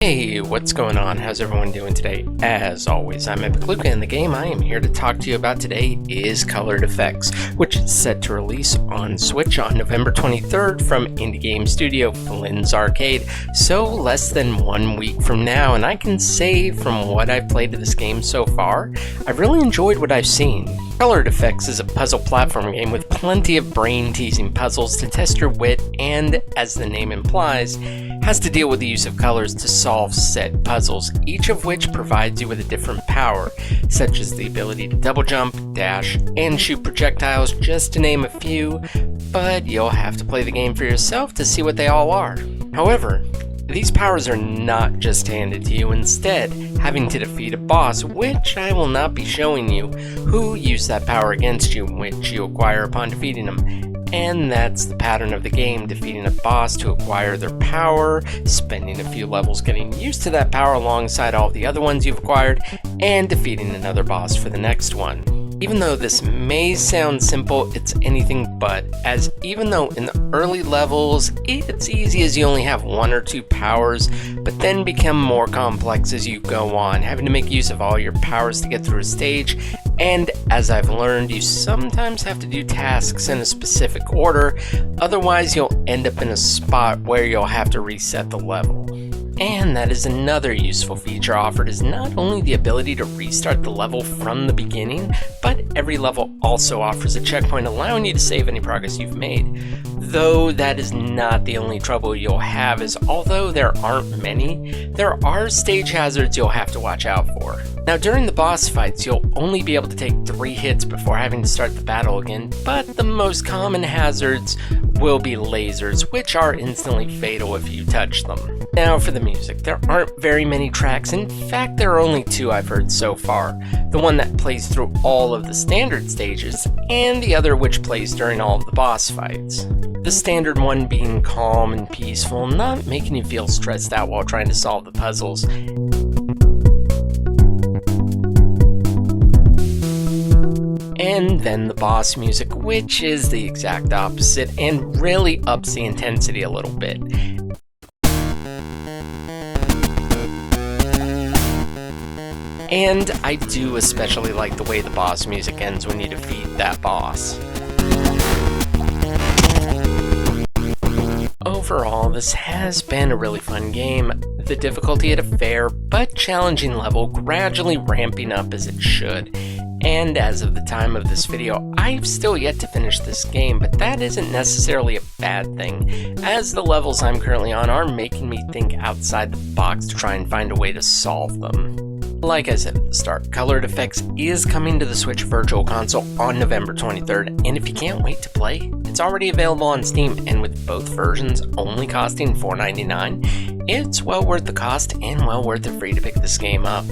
Hey, what's going on? How's everyone doing today? As always, I'm Epic Luca, and the game I am here to talk to you about today is Colored Effects, which is set to release on Switch on November 23rd from indie game studio Flynn's Arcade, so less than 1 week from now, and I can say from what I've played of this game so far, I've really enjoyed what I've seen. Colored Effects is a puzzle platform game with plenty of brain-teasing puzzles to test your wit and, as the name implies, has to deal with the use of colors to solve said puzzles, each of which provides you with a different power, such as the ability to double jump, dash, and shoot projectiles, just to name a few, but you'll have to play the game for yourself to see what they all are. However, these powers are not just handed to you, instead, having to defeat a boss, which I will not be showing you, who use that power against you, which you acquire upon defeating them. And that's the pattern of the game, defeating a boss to acquire their power, spending a few levels getting used to that power alongside all the other ones you've acquired, and defeating another boss for the next one. Even though this may sound simple, it's anything but, as even though in the early levels it's easy as you only have one or two powers, but then become more complex as you go on, having to make use of all your powers to get through a stage, and as I've learned, you sometimes have to do tasks in a specific order, otherwise you'll end up in a spot where you'll have to reset the level. And that is another useful feature offered, is not only the ability to restart the level from the beginning, but every level also offers a checkpoint allowing you to save any progress you've made. Though that is not the only trouble you'll have, as although there aren't many, there are stage hazards you'll have to watch out for. Now during the boss fights, you'll only be able to take 3 hits before having to start the battle again, but the most common hazards will be lasers, which are instantly fatal if you touch them. Now for the music, there aren't very many tracks, in fact there are only 2 I've heard so far, the one that plays through all of the standard stages, and the other which plays during all of the boss fights. The standard one being calm and peaceful, not making you feel stressed out while trying to solve the puzzles. And then the boss music, which is the exact opposite and really ups the intensity a little bit. And I do especially like the way the boss music ends when you defeat that boss. Overall, this has been a really fun game, the difficulty at a fair but challenging level gradually ramping up as it should. And as of the time of this video, I've still yet to finish this game, but that isn't necessarily a bad thing, as the levels I'm currently on are making me think outside the box to try and find a way to solve them. Like I said at the start, Colored Effects is coming to the Switch Virtual Console on November 23rd, and if you can't wait to play, it's already available on Steam, and with both versions only costing $4.99, it's well worth the cost and well worth it for you to pick this game up.